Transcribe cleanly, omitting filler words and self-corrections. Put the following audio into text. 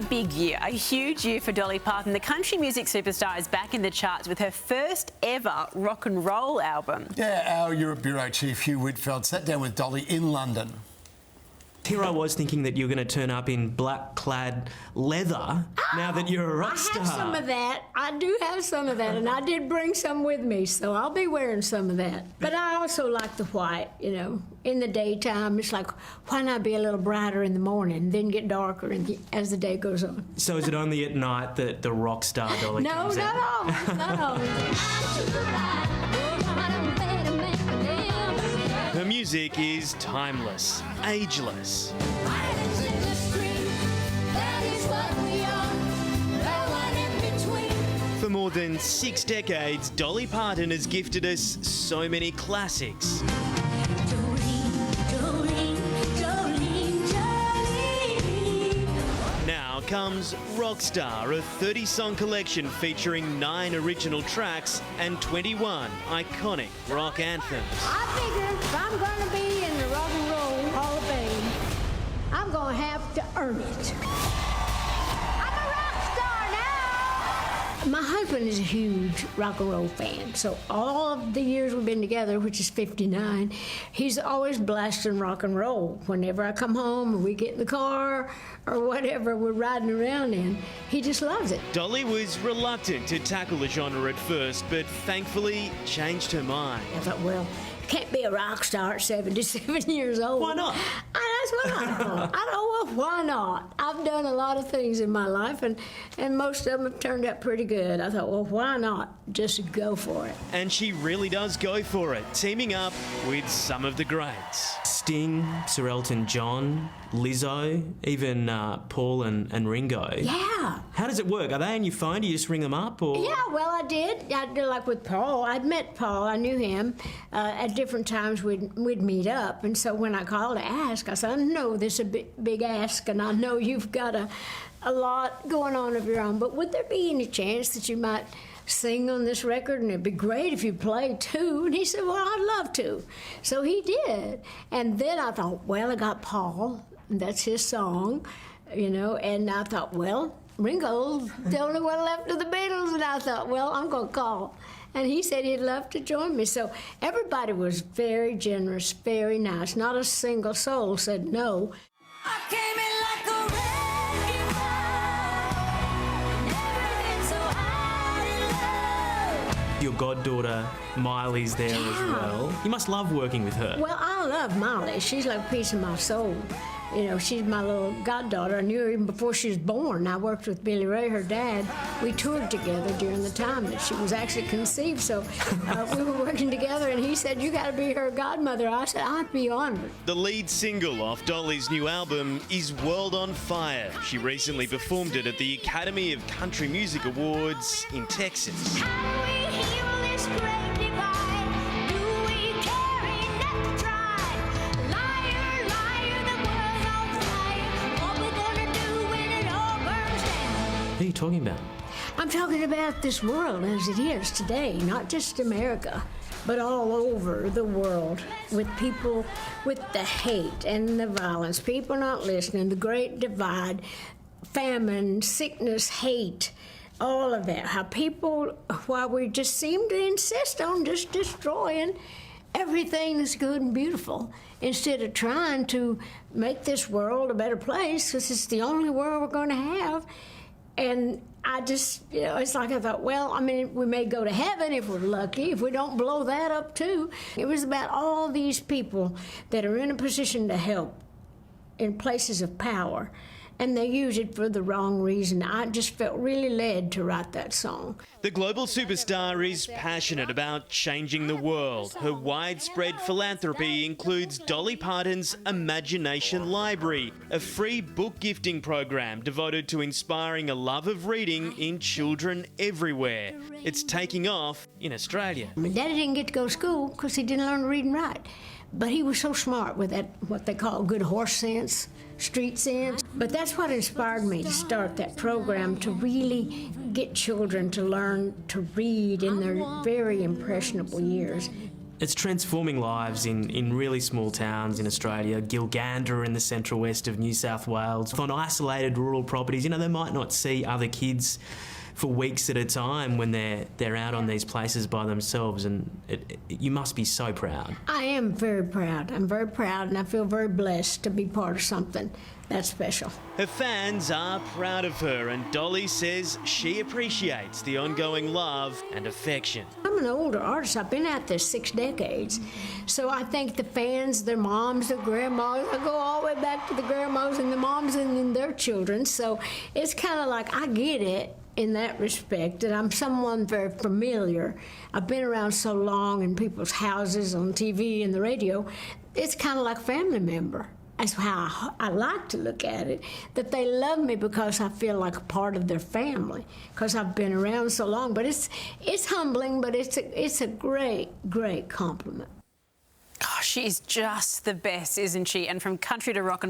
big year, a huge year for Dolly Parton. The country music superstar is back in the charts with her first ever rock and roll album. Yeah, our Europe Bureau Chief Hugh Whitfeld sat down with Dolly in London. Here I was thinking that you were going to turn up in black-clad leather now that you're a rock star. I have some of that. I do have some of that, and I did bring some with me, so I'll be wearing some of that. But I also like the white, you know. In the daytime, it's like, why not be a little brighter in the morning, then get darker as the day goes on. So is it only at night that the rock star Dolly comes out? No, not always. Her music is timeless, ageless. For more than 6 decades, Dolly Parton has gifted us so many classics. Now comes Rockstar, a 30-song collection featuring 9 original tracks and 21 iconic rock anthems. I figure if I'm going to be in the Rock and Roll Hall of Fame, I'm going to have to earn it. I'm a rock star now! My husband is a huge rock and roll fan, so all of the years we've been together, which is 59, he's always blasting rock and roll. Whenever I come home or we get in the car or whatever we're riding around in, he just loves it. Dolly was reluctant to tackle the genre at first, but thankfully changed her mind. I thought, well, can't be a rock star at 77 years old. Why not? That's what I thought. I thought, well, why not? I've done a lot of things in my life, and most of them have turned out pretty good. I thought, well, why not just go for it? And she really does go for it, teaming up with some of the greats. Sting, Sir Elton John, Lizzo, even Paul and Ringo. Yeah. How does it work? Are they on your phone? Do you just ring them up? Or? Yeah, well, I did. I did like with Paul. I'd met Paul. I knew him. At different times we'd meet up. And so when I called to ask, I said, I know this is a big ask, and I know you've got a lot going on of your own, but would there be any chance that you might sing on this record, and it'd be great if you played too? And he said, well, I'd love to. So he did. And then I thought, well, I got Paul, and that's his song, you know, and I thought, well, Ringo's the only one left of the Beatles, and I thought, well, I'm going to call. And he said he'd love to join me. So everybody was very generous, very nice. Not a single soul said no. I came in like a wrecking ball, never been so high in love. Your goddaughter Miley's there as well. You must love working with her. Well, I love Molly. She's like a piece of my soul. You know, she's my little goddaughter. I knew her even before she was born. I worked with Billy Ray, her dad. We toured together during the time that she was actually conceived. So we were working together, and he said, you got to be her godmother. I said, I'd be honored. The lead single off Dolly's new album is World on Fire. She recently performed it at the Academy of Country Music Awards in Texas. How do we heal this great divide? Do we care enough to try? Liar, liar, the world's on fire. What we gonna do when it all burns down? Who are you talking about? I'm talking about this world as it is today, not just America, but all over the world, with people with the hate and the violence, people not listening, the great divide, famine, sickness, hate, all of that. How people, why we just seem to insist on just destroying everything that's good and beautiful instead of trying to make this world a better place, because it's the only world we're going to have. And I just, you know, it's like I thought, well, I mean, we may go to heaven if we're lucky, if we don't blow that up too. It was about all these people that are in a position to help in places of power, and they use it for the wrong reason. I just felt really led to write that song. The global superstar is passionate about changing the world. Her widespread philanthropy includes Dolly Parton's Imagination Library, a free book gifting program devoted to inspiring a love of reading in children everywhere. It's taking off in Australia. My daddy didn't get to go to school because he didn't learn to read and write. But he was so smart with that, what they call good horse sense, street sense. But that's what inspired me to start that program, to really get children to learn to read in their very impressionable years. It's transforming lives in really small towns in Australia. Gilgandra in the central west of New South Wales. On isolated rural properties, you know, they might not see other kids for weeks at a time when they're out on these places by themselves, and you must be so proud. I am very proud. I'm very proud, and I feel very blessed to be part of something that's special. Her fans are proud of her, and Dolly says she appreciates the ongoing love and affection. I'm an older artist. I've been at this 6 decades. So I think the fans, their moms, their grandmas, I go all the way back to the grandmas and the moms and their children. So it's kind of like I get it in that respect, that I'm someone very familiar. I've been around so long in people's houses, on TV and the radio. It's kind of like a family member. That's how I like to look at it, that they love me because I feel like a part of their family, because I've been around so long. But it's humbling, but it's a great, great compliment. Gosh, she's just the best, isn't she? And from country to rock and roll.